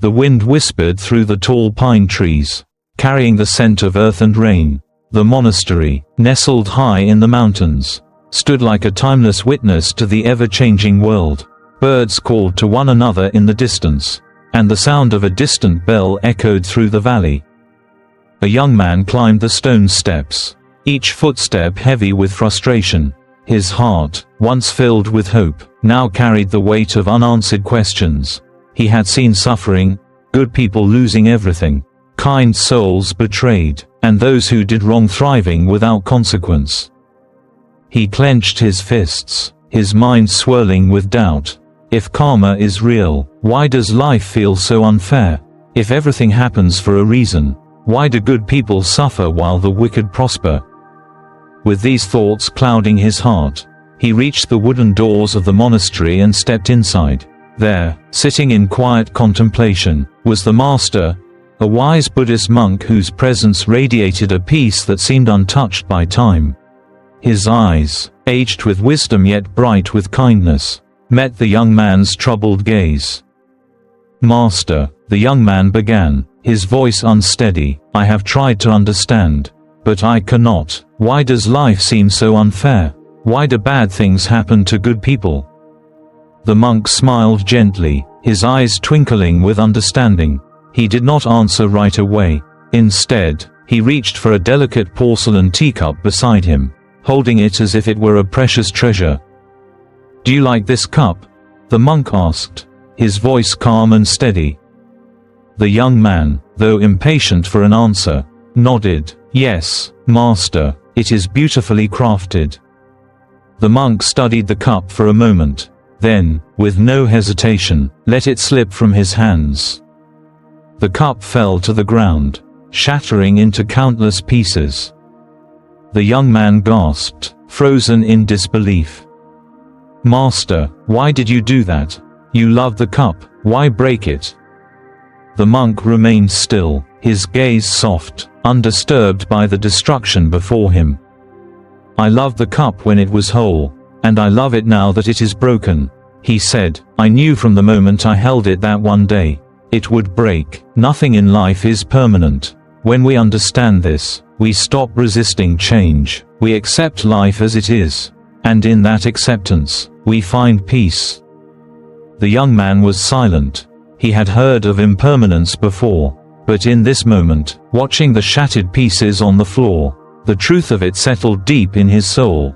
The wind whispered through the tall pine trees, carrying the scent of earth and rain. The monastery, nestled high in the mountains, stood like a timeless witness to the ever-changing world. Birds called to one another in the distance, and the sound of a distant bell echoed through the valley. A young man climbed the stone steps, each footstep heavy with frustration. His heart, once filled with hope, now carried the weight of unanswered questions. He had seen suffering, good people losing everything, kind souls betrayed, and those who did wrong thriving without consequence. He clenched his fists, his mind swirling with doubt. If karma is real, why does life feel so unfair? If everything happens for a reason, why do good people suffer while the wicked prosper? With these thoughts clouding his heart, he reached the wooden doors of the monastery and stepped inside. There, sitting in quiet contemplation, was the master, a wise Buddhist monk whose presence radiated a peace that seemed untouched by time. His eyes, aged with wisdom yet bright with kindness, met the young man's troubled gaze. "Master," the young man began, his voice unsteady, "I have tried to understand, but I cannot. Why does life seem so unfair? Why do bad things happen to good people?" The monk smiled gently, his eyes twinkling with understanding. He did not answer right away. Instead, he reached for a delicate porcelain teacup beside him, holding it as if it were a precious treasure. "Do you like this cup?" the monk asked, his voice calm and steady. The young man, though impatient for an answer, nodded. "Yes, master, it is beautifully crafted." The monk studied the cup for a moment, then, with no hesitation, let it slip from his hands. The cup fell to the ground, shattering into countless pieces. The young man gasped, frozen in disbelief. "Master, why did you do that? You loved the cup, why break it?" The monk remained still, his gaze soft, undisturbed by the destruction before him. "I loved the cup when it was whole, and I love it now that it is broken," he said. "I knew from the moment I held it that one day it would break. Nothing in life is permanent. When we understand this, we stop resisting change, we accept life as it is, and in that acceptance, we find peace." The young man was silent. He had heard of impermanence before, but in this moment, watching the shattered pieces on the floor, the truth of it settled deep in his soul.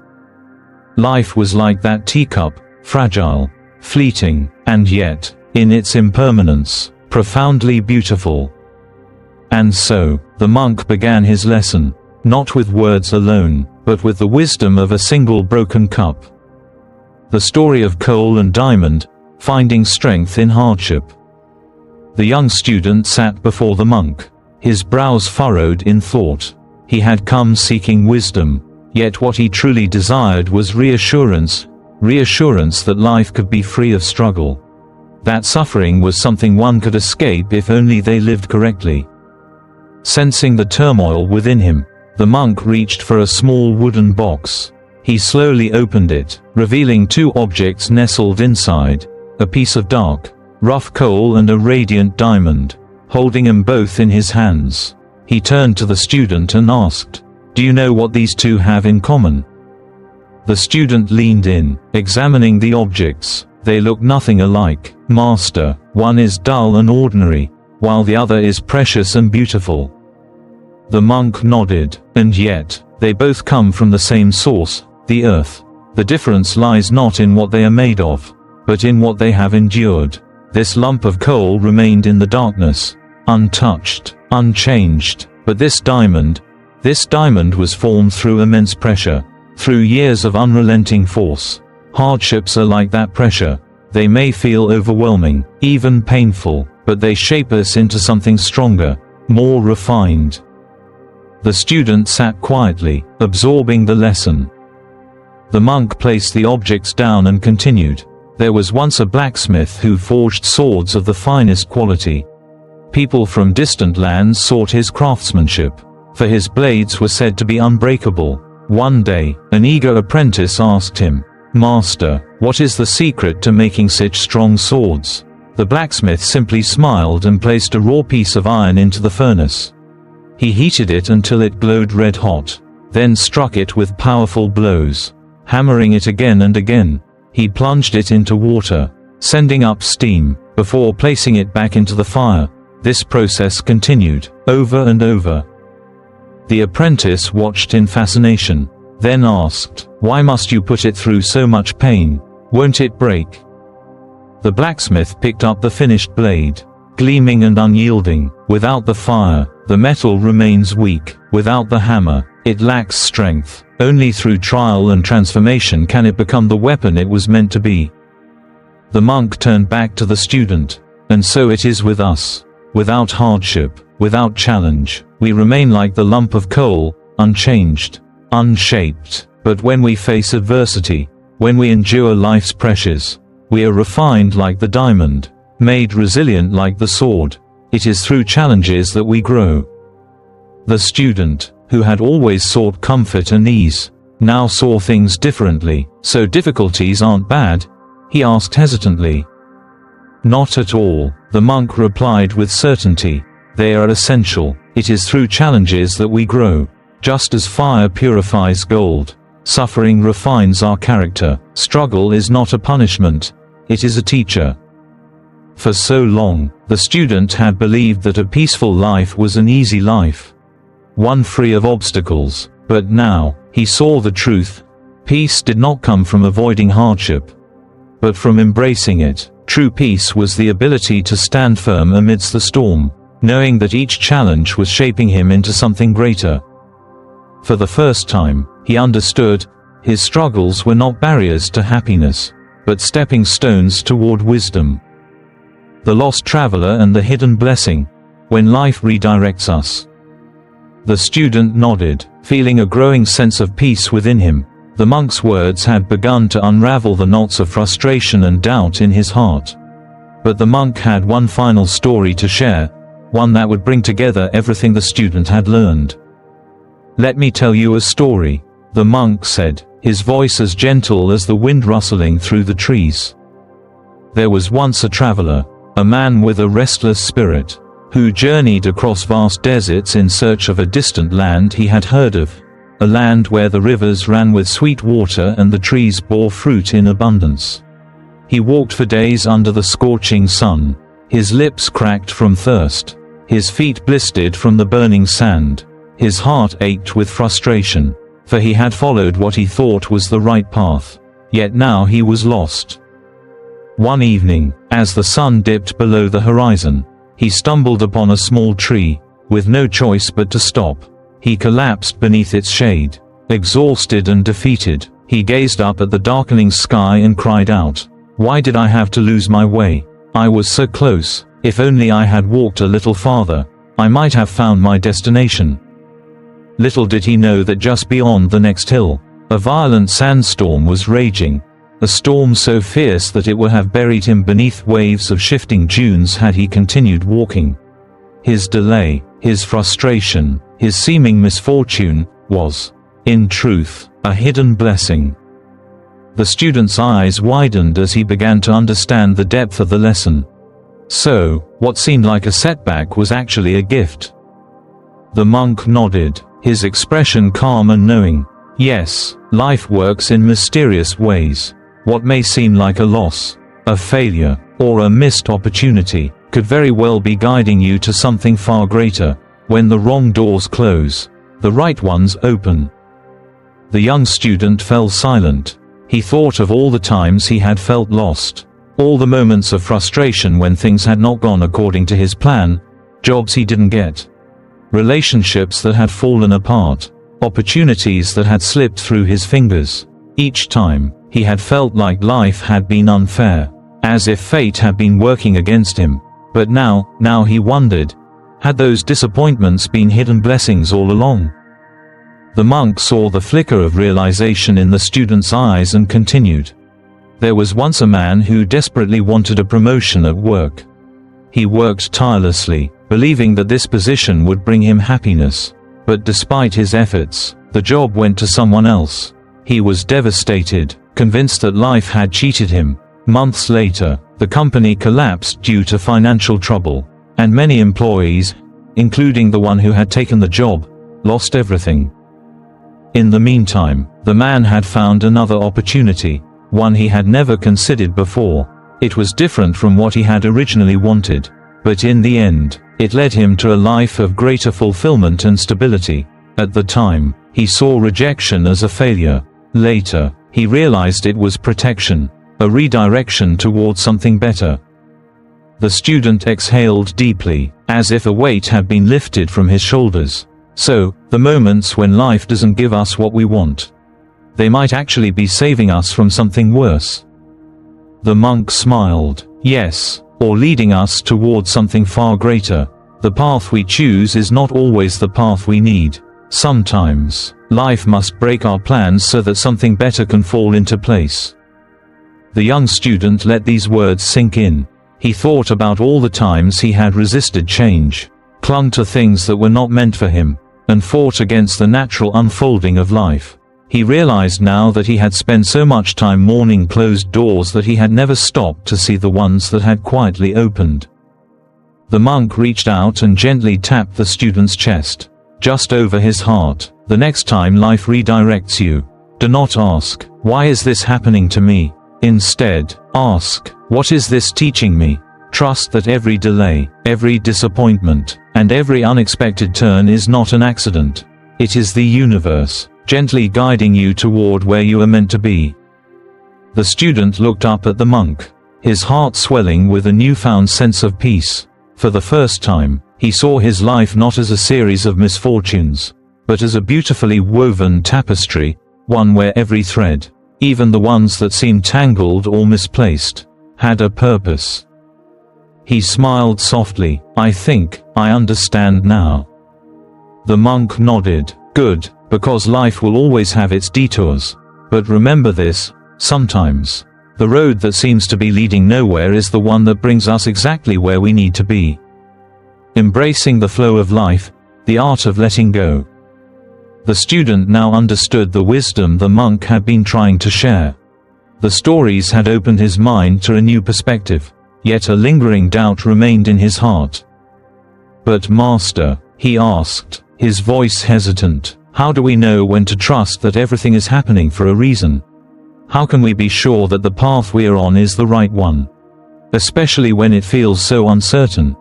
Life was like that teacup, fragile, fleeting, and yet, in its impermanence, profoundly beautiful. And so, the monk began his lesson, not with words alone, but with the wisdom of a single broken cup. The story of coal and diamond, finding strength in hardship. The young student sat before the monk, his brows furrowed in thought. He had come seeking wisdom, yet what he truly desired was reassurance that life could be free of struggle. That suffering was something one could escape if only they lived correctly. Sensing the turmoil within him, the monk reached for a small wooden box. He slowly opened it, revealing two objects nestled inside, a piece of dark, rough coal and a radiant diamond. Holding them both in his hands, he turned to the student and asked, "Do you know what these two have in common?" The student leaned in, examining the objects. "They look nothing alike, master. One is dull and ordinary, while the other is precious and beautiful." The monk nodded. "And yet, they both come from the same source, the earth. The difference lies not in what they are made of, but in what they have endured." This lump of coal remained in the darkness, untouched, unchanged, but this diamond was formed through immense pressure, through years of unrelenting force. Hardships are like that pressure. They may feel overwhelming, even painful, but they shape us into something stronger, more refined. The student sat quietly, absorbing the lesson. The monk placed the objects down and continued. "There was once a blacksmith who forged swords of the finest quality. People from distant lands sought his craftsmanship, for his blades were said to be unbreakable. One day, an eager apprentice asked him, 'Master, what is the secret to making such strong swords?' The blacksmith simply smiled and placed a raw piece of iron into the furnace. He heated it until it glowed red hot, then struck it with powerful blows. Hammering it again and again, he plunged it into water, sending up steam, before placing it back into the fire. This process continued, over and over. The apprentice watched in fascination, then asked, "Why must you put it through so much pain? Won't it break?" The blacksmith picked up the finished blade, gleaming and unyielding. Without the fire, the metal remains weak. Without the hammer, it lacks strength. Only through trial and transformation can it become the weapon it was meant to be. The monk turned back to the student. And so it is with us. Without hardship, without challenge, we remain like the lump of coal, unchanged, unshaped. But when we face adversity, when we endure life's pressures, we are refined like the diamond, made resilient like the sword. It is through challenges that we grow. The student, who had always sought comfort and ease, now saw things differently. "So difficulties aren't bad?" he asked hesitantly. "Not at all," the monk replied with certainty. "They are essential. It is through challenges that we grow. Just as fire purifies gold, suffering refines our character. Struggle is not a punishment, it is a teacher." For so long, the student had believed that a peaceful life was an easy life, one free of obstacles. But now, he saw the truth. Peace did not come from avoiding hardship, but from embracing it. True peace was the ability to stand firm amidst the storm, knowing that each challenge was shaping him into something greater. For the first time, he understood, his struggles were not barriers to happiness, but stepping stones toward wisdom. The lost traveler and the hidden blessing, when life redirects us. The student nodded, feeling a growing sense of peace within him. The monk's words had begun to unravel the knots of frustration and doubt in his heart. But the monk had one final story to share, one that would bring together everything the student had learned. "Let me tell you a story," the monk said, his voice as gentle as the wind rustling through the trees. "There was once a traveler, a man with a restless spirit, who journeyed across vast deserts in search of a distant land he had heard of, a land where the rivers ran with sweet water and the trees bore fruit in abundance. He walked for days under the scorching sun, his lips cracked from thirst, his feet blistered from the burning sand, his heart ached with frustration, for he had followed what he thought was the right path, yet now he was lost. One evening, as the sun dipped below the horizon, he stumbled upon a small tree, with no choice but to stop. He collapsed beneath its shade. Exhausted and defeated, he gazed up at the darkening sky and cried out, "Why did I have to lose my way? I was so close. If only I had walked a little farther, I might have found my destination." Little did he know that just beyond the next hill, a violent sandstorm was raging, a storm so fierce that it would have buried him beneath waves of shifting dunes had he continued walking. His delay, his frustration, his seeming misfortune, was, in truth, a hidden blessing. The student's eyes widened as he began to understand the depth of the lesson. So, what seemed like a setback was actually a gift. The monk nodded, his expression calm and knowing. Yes, life works in mysterious ways. What may seem like a loss, a failure, or a missed opportunity, could very well be guiding you to something far greater. When the wrong doors close, the right ones open. The young student fell silent. He thought of all the times he had felt lost, all the moments of frustration when things had not gone according to his plan, jobs he didn't get, relationships that had fallen apart, opportunities that had slipped through his fingers. Each time, he had felt like life had been unfair, as if fate had been working against him. But now he wondered, had those disappointments been hidden blessings all along? The monk saw the flicker of realization in the student's eyes and continued. There was once a man who desperately wanted a promotion at work. He worked tirelessly, believing that this position would bring him happiness. But despite his efforts, the job went to someone else. He was devastated, convinced that life had cheated him. Months later, The company collapsed due to financial trouble, and many employees, including the one who had taken the job, lost everything. In the meantime, the man had found another opportunity, one he had never considered before. It was different from what he had originally wanted, but in the end, it led him to a life of greater fulfillment and stability. At the time, he saw rejection as a failure. Later, he realized it was protection, a redirection towards something better. The student exhaled deeply, as if a weight had been lifted from his shoulders. So, the moments when life doesn't give us what we want, they might actually be saving us from something worse. The monk smiled. Yes, or leading us towards something far greater. The path we choose is not always the path we need. Sometimes, life must break our plans so that something better can fall into place. The young student let these words sink in. He thought about all the times he had resisted change, clung to things that were not meant for him, and fought against the natural unfolding of life. He realized now that he had spent so much time mourning closed doors that he had never stopped to see the ones that had quietly opened. The monk reached out and gently tapped the student's chest, just over his heart. The next time life redirects you, do not ask, "Why is this happening to me?" Instead, ask, "What is this teaching me?" Trust that every delay, every disappointment, and every unexpected turn is not an accident. It is the universe, gently guiding you toward where you are meant to be. The student looked up at the monk, his heart swelling with a newfound sense of peace. For the first time, he saw his life not as a series of misfortunes, but as a beautifully woven tapestry, one where every thread, even the ones that seemed tangled or misplaced, had a purpose. He smiled softly. "I think I understand now." The monk nodded. "Good, because life will always have its detours. But remember this, sometimes, the road that seems to be leading nowhere is the one that brings us exactly where we need to be." Embracing the flow of life, the art of letting go. The student now understood the wisdom the monk had been trying to share. The stories had opened his mind to a new perspective, yet a lingering doubt remained in his heart. "But Master," he asked, his voice hesitant, "how do we know when to trust that everything is happening for a reason? How can we be sure that the path we are on is the right one? Especially when it feels so uncertain."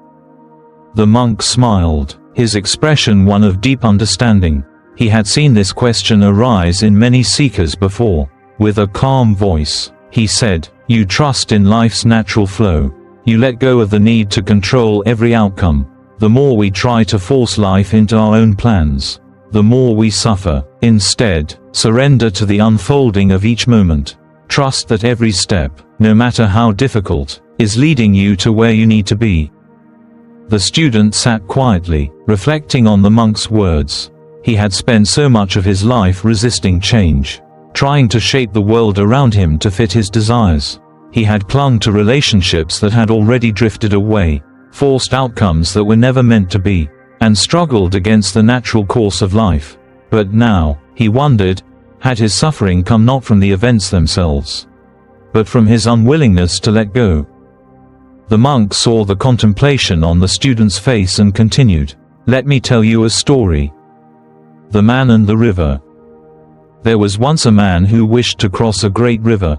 The monk smiled, his expression one of deep understanding. He had seen this question arise in many seekers before. With a calm voice, he said, "You trust in life's natural flow. You let go of the need to control every outcome. The more we try to force life into our own plans, the more we suffer. Instead, surrender to the unfolding of each moment. Trust that every step, no matter how difficult, is leading you to where you need to be." The student sat quietly, reflecting on the monk's words. He had spent so much of his life resisting change, trying to shape the world around him to fit his desires. He had clung to relationships that had already drifted away, forced outcomes that were never meant to be, and struggled against the natural course of life. But now, he wondered, had his suffering come not from the events themselves, but from his unwillingness to let go? The monk saw the contemplation on the student's face and continued, "Let me tell you a story. The Man and the River." There was once a man who wished to cross a great river.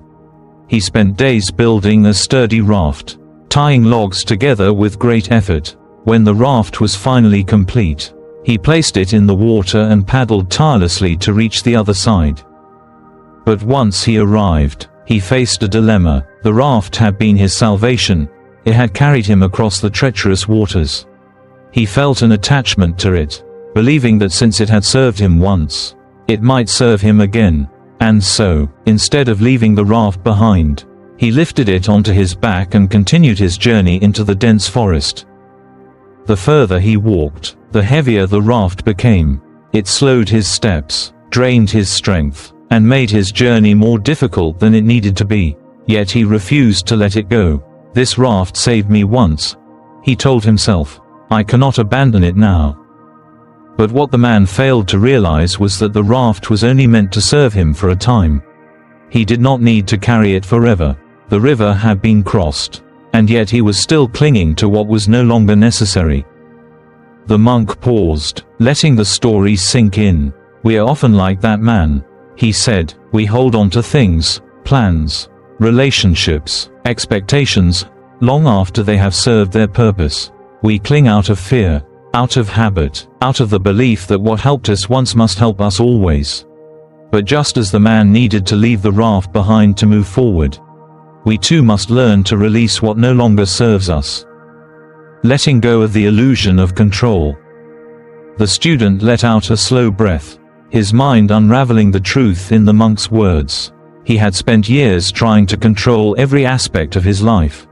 He spent days building a sturdy raft, tying logs together with great effort. When the raft was finally complete, he placed it in the water and paddled tirelessly to reach the other side. But once he arrived, he faced a dilemma. The raft had been his salvation. It had carried him across the treacherous waters. He felt an attachment to it, believing that since it had served him once, it might serve him again. And so, instead of leaving the raft behind, he lifted it onto his back and continued his journey into the dense forest. The further he walked, the heavier the raft became. It slowed his steps, drained his strength, and made his journey more difficult than it needed to be. Yet he refused to let it go. "This raft saved me once," he told himself. "I cannot abandon it now." But what the man failed to realize was that the raft was only meant to serve him for a time. He did not need to carry it forever. The river had been crossed. and yet he was still clinging to what was no longer necessary. The monk paused, letting the story sink in. "We are often like that man," he said. "We hold on to things, plans, relationships, expectations, long after they have served their purpose. We cling out of fear, out of habit, out of the belief that what helped us once must help us always. But just as the man needed to leave the raft behind to move forward, we too must learn to release what no longer serves us. Letting go of the illusion of control." The student let out a slow breath, his mind unraveling the truth in the monk's words. He had spent years trying to control every aspect of his life,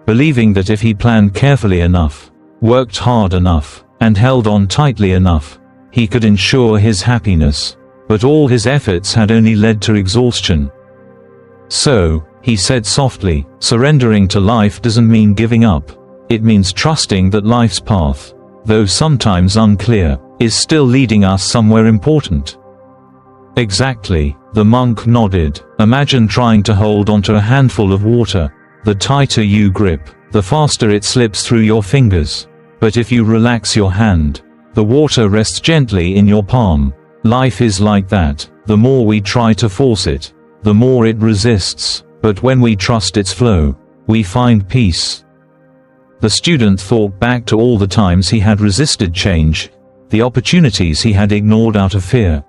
believing that if he planned carefully enough, worked hard enough, and held on tightly enough, he could ensure his happiness. But all his efforts had only led to exhaustion. "So," he said softly, "surrendering to life doesn't mean giving up. It means trusting that life's path, though sometimes unclear, is still leading us somewhere important." "Exactly," the monk nodded. "Imagine trying to hold onto a handful of water. The tighter you grip, the faster it slips through your fingers. But if you relax your hand, the water rests gently in your palm. Life is like that. The more we try to force it, the more it resists. But when we trust its flow, we find peace." The student thought back to all the times he had resisted change, the opportunities he had ignored out of fear,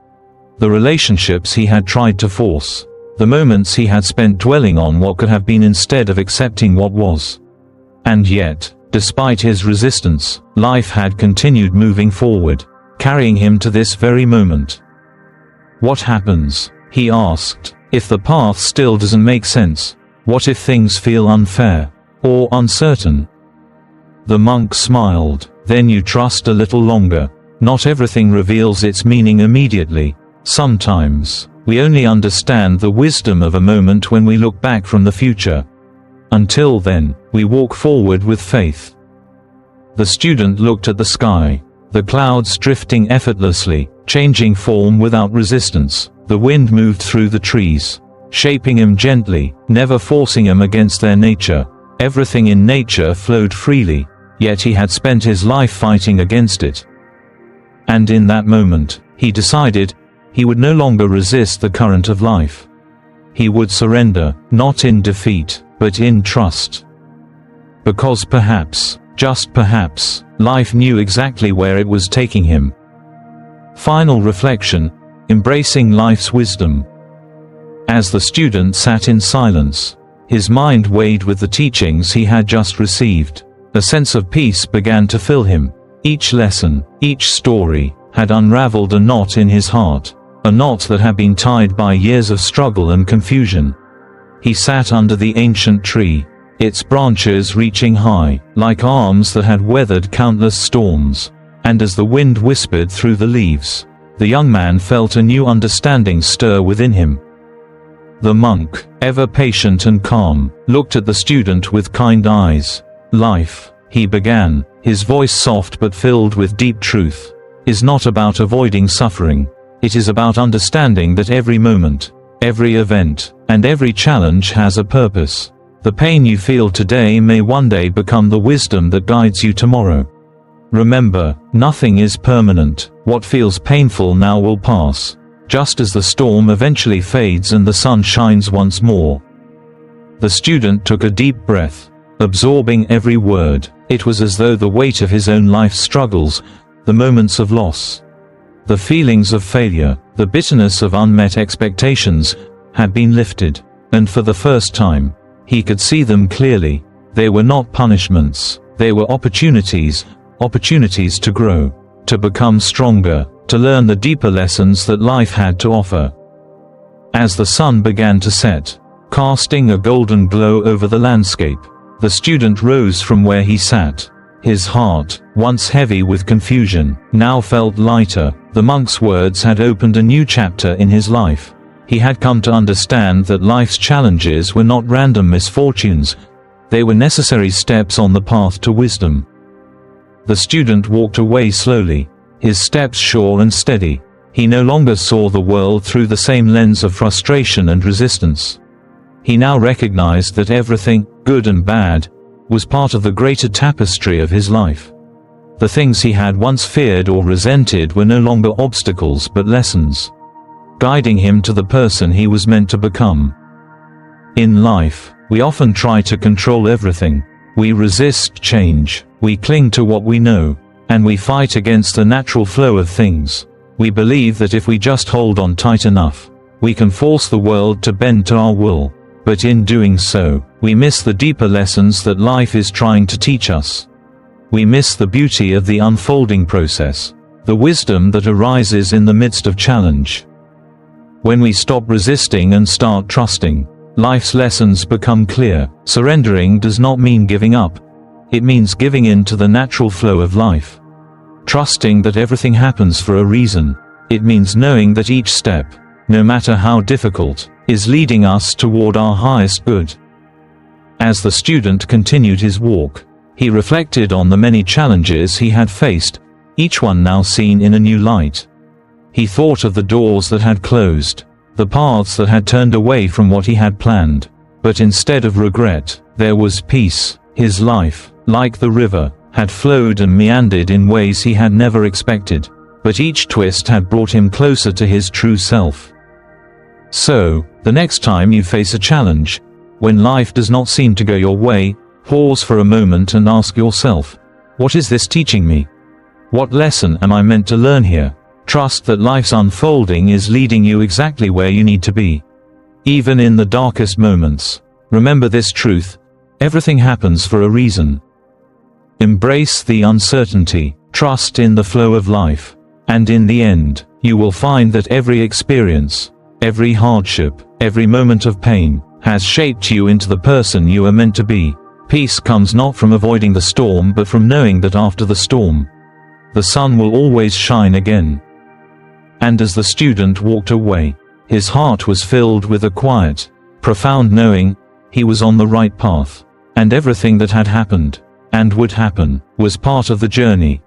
the relationships he had tried to force, the moments he had spent dwelling on what could have been instead of accepting what was. And yet, despite his resistance, life had continued moving forward, carrying him to this very moment. "What happens," he asked, "if the path still doesn't make sense? What if things feel unfair, or uncertain?" The monk smiled. "Then you trust a little longer. Not everything reveals its meaning immediately. Sometimes, we only understand the wisdom of a moment when we look back from the future. Until then, we walk forward with faith." The student looked at the sky. The clouds drifting effortlessly, changing form without resistance. The wind moved through the trees, shaping him gently, never forcing him against their nature. Everything in nature flowed freely, yet he had spent his life fighting against it. And in that moment, he decided, he would no longer resist the current of life. He would surrender, not in defeat, but in trust. Because perhaps, just perhaps, life knew exactly where it was taking him. Final reflection: embracing life's wisdom. As the student sat in silence, his mind weighed with the teachings he had just received. A sense of peace began to fill him. Each lesson, each story, had unraveled a knot in his heart, a knot that had been tied by years of struggle and confusion. He sat under the ancient tree, its branches reaching high, like arms that had weathered countless storms. And as the wind whispered through the leaves, the young man felt a new understanding stir within him. The monk, ever patient and calm, looked at the student with kind eyes. "Life," he began, his voice soft but filled with deep truth, "is not about avoiding suffering. It is about understanding that every moment, every event, and every challenge has a purpose. The pain you feel today may one day become the wisdom that guides you tomorrow. Remember, nothing is permanent. What feels painful now will pass, just as the storm eventually fades and the sun shines once more." The student took a deep breath, absorbing every word. It was as though the weight of his own life's struggles, the moments of loss, the feelings of failure, the bitterness of unmet expectations, had been lifted. And for the first time, he could see them clearly. They were not punishments, they were opportunities to grow, to become stronger, to learn the deeper lessons that life had to offer. As the sun began to set, casting a golden glow over the landscape, the student rose from where he sat. His heart, once heavy with confusion, now felt lighter. The monk's words had opened a new chapter in his life. He had come to understand that life's challenges were not random misfortunes, they were necessary steps on the path to wisdom. The student walked away slowly, his steps sure and steady. He no longer saw the world through the same lens of frustration and resistance. He now recognized that everything, good and bad, was part of the greater tapestry of his life. The things he had once feared or resented were no longer obstacles but lessons, guiding him to the person he was meant to become. In life, we often try to control everything. We resist change, we cling to what we know, and we fight against the natural flow of things. We believe that if we just hold on tight enough, we can force the world to bend to our will. But in doing so, we miss the deeper lessons that life is trying to teach us. We miss the beauty of the unfolding process, the wisdom that arises in the midst of challenge. When we stop resisting and start trusting, life's lessons become clear. Surrendering does not mean giving up. It means giving in to the natural flow of life. Trusting that everything happens for a reason. It means knowing that each step, no matter how difficult, is leading us toward our highest good. As the student continued his walk, he reflected on the many challenges he had faced, each one now seen in a new light. He thought of the doors that had closed, the paths that had turned away from what he had planned. But instead of regret, there was peace. His life, like the river, had flowed and meandered in ways he had never expected, but each twist had brought him closer to his true self. So, the next time you face a challenge, when life does not seem to go your way, pause for a moment and ask yourself, what is this teaching me? What lesson am I meant to learn here? Trust that life's unfolding is leading you exactly where you need to be. Even in the darkest moments, remember this truth: everything happens for a reason. Embrace the uncertainty, trust in the flow of life, and in the end, you will find that every experience, every hardship, every moment of pain, has shaped you into the person you are meant to be. Peace comes not from avoiding the storm but from knowing that after the storm, the sun will always shine again. And as the student walked away, his heart was filled with a quiet, profound knowing he was on the right path, and everything that had happened, and would happen, was part of the journey,